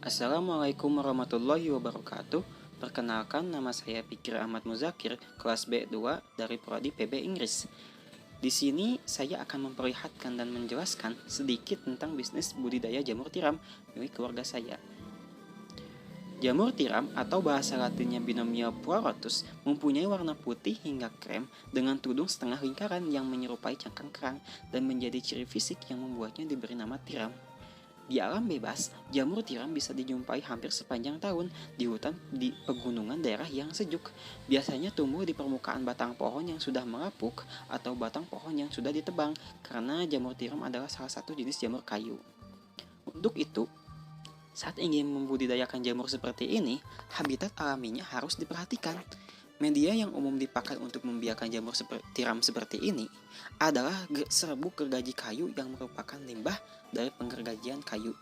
Assalamualaikum warahmatullahi wabarakatuh. Perkenalkan, nama saya Fikri Ahmad Muzakir, kelas B2 dari Prodi PB Inggris. Di sini saya akan memperlihatkan dan menjelaskan sedikit tentang bisnis budidaya jamur tiram milik keluarga saya. Jamur tiram atau bahasa latinnya Binomial pleurotus mempunyai warna putih hingga krem dengan tudung setengah lingkaran yang menyerupai cangkang kerang dan menjadi ciri fisik yang membuatnya diberi nama tiram. Di alam bebas, jamur tiram bisa dijumpai hampir sepanjang tahun di hutan di pegunungan daerah yang sejuk. Biasanya tumbuh di permukaan batang pohon yang sudah melapuk atau batang pohon yang sudah ditebang, karena jamur tiram adalah salah satu jenis jamur kayu. Untuk itu, saat ingin membudidayakan jamur seperti ini, habitat alaminya harus diperhatikan. Media yang umum dipakai untuk membiarkan jamur tiram seperti ini adalah serbuk gergaji kayu yang merupakan limbah dari penggergajian kayu.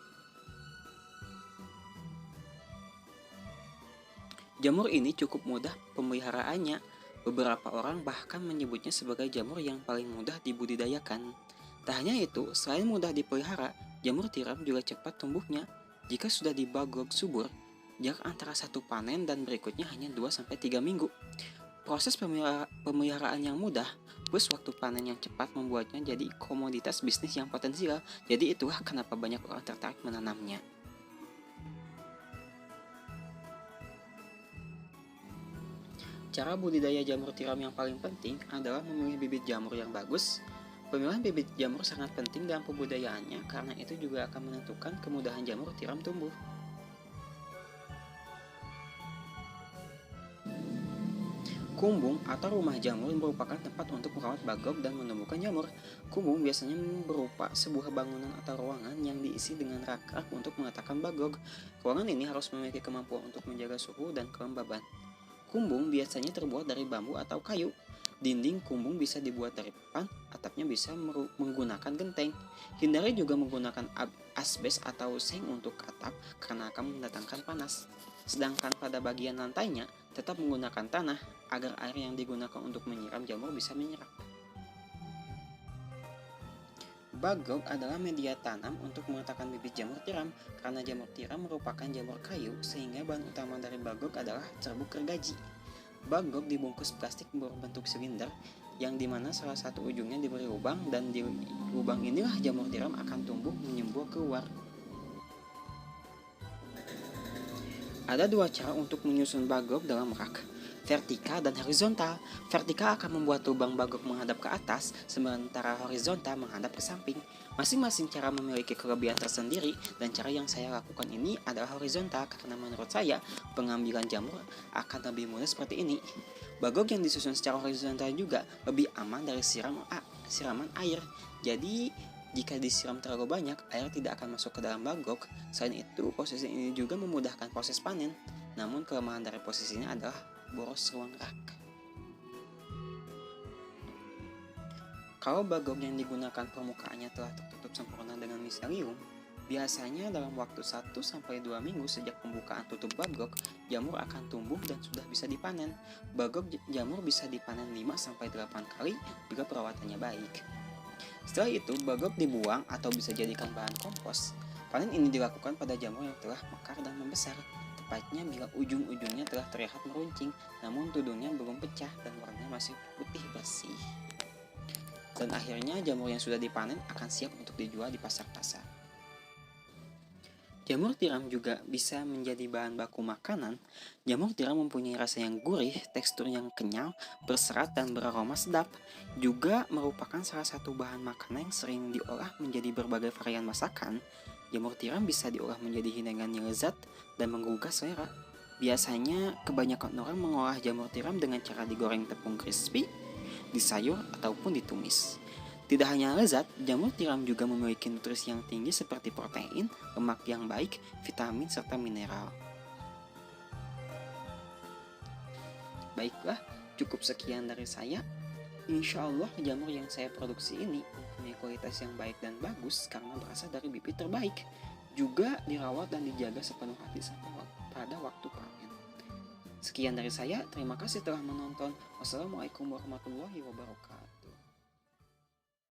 Jamur ini cukup mudah pemeliharaannya. Beberapa orang bahkan menyebutnya sebagai jamur yang paling mudah dibudidayakan. Tak hanya itu, selain mudah dipelihara, jamur tiram juga cepat tumbuhnya. Jika sudah dibagok subur, jarak antara satu panen dan berikutnya hanya 2-3 minggu. Proses pemeliharaan yang mudah plus waktu panen yang cepat membuatnya jadi komoditas bisnis yang potensial. Jadi itulah kenapa banyak orang tertarik menanamnya. Cara budidaya jamur tiram yang paling penting adalah memilih bibit jamur yang bagus. Pemilihan bibit jamur sangat penting dalam pembudidayaannya karena itu juga akan menentukan kemudahan jamur tiram tumbuh. Kumbung atau rumah jamur merupakan tempat untuk merawat bagok dan menumbuhkan jamur. Kumbung biasanya berupa sebuah bangunan atau ruangan yang diisi dengan rak-rak untuk meletakkan bagok. Ruangan ini harus memiliki kemampuan untuk menjaga suhu dan kelembaban. Kumbung biasanya terbuat dari bambu atau kayu. Dinding kumbung bisa dibuat dari papan, atapnya bisa menggunakan genteng. Hindari juga menggunakan asbes atau seng untuk atap karena akan mendatangkan panas. Sedangkan pada bagian lantainya tetap menggunakan tanah agar air yang digunakan untuk menyiram jamur bisa menyerap. Bagok adalah media tanam untuk meletakkan bibit jamur tiram. Karena jamur tiram merupakan jamur kayu, sehingga bahan utama dari bagok adalah serbuk gergaji. Bagok dibungkus plastik berbentuk silinder, yang dimana salah satu ujungnya diberi lubang, dan di lubang inilah jamur tiram akan tumbuh menyembur keluar. Ada dua cara untuk menyusun bagok dalam rak, vertikal dan horizontal. Vertikal akan membuat lubang bagok menghadap ke atas, sementara horizontal menghadap ke samping. Masing-masing cara memiliki kelebihan tersendiri, dan cara yang saya lakukan ini adalah horizontal karena menurut saya pengambilan jamur akan lebih mudah seperti ini. Bagok yang disusun secara horizontal juga lebih aman dari siraman air. Jadi jika disiram terlalu banyak, air tidak akan masuk ke dalam bagok. Selain itu, posisi ini juga memudahkan proses panen. Namun kelemahan dari posisinya adalah boros ruang rak. Kalau bagok yang digunakan permukaannya telah tertutup sempurna dengan miselium, biasanya dalam waktu 1-2 minggu sejak pembukaan tutup bagok, jamur akan tumbuh dan sudah bisa dipanen. Bagok jamur bisa dipanen 5-8 kali jika perawatannya baik. Setelah itu, bagok dibuang atau bisa jadikan bahan kompos. Panen ini dilakukan pada jamur yang telah mekar dan membesar, tepatnya bila ujung-ujungnya telah terlihat meruncing, namun tudungnya belum pecah dan warnanya masih putih bersih. Dan akhirnya jamur yang sudah dipanen akan siap untuk dijual di pasar-pasar. Jamur tiram juga bisa menjadi bahan baku makanan. Jamur tiram mempunyai rasa yang gurih, tekstur yang kenyal, berserat dan beraroma sedap. Juga merupakan salah satu bahan makanan yang sering diolah menjadi berbagai varian masakan. Jamur tiram bisa diolah menjadi hidangan yang lezat dan menggugah selera. Biasanya kebanyakan orang mengolah jamur tiram dengan cara digoreng tepung crispy, disayur ataupun ditumis. Tidak hanya lezat, jamur tiram juga memiliki nutrisi yang tinggi seperti protein, lemak yang baik, vitamin, serta mineral. Baiklah, cukup sekian dari saya. Insya Allah jamur yang saya produksi ini mempunyai kualitas yang baik dan bagus karena berasal dari bibit terbaik. Juga dirawat dan dijaga sepenuh hati sampai pada waktu panen. Sekian dari saya, terima kasih telah menonton. Wassalamualaikum warahmatullahi wabarakatuh.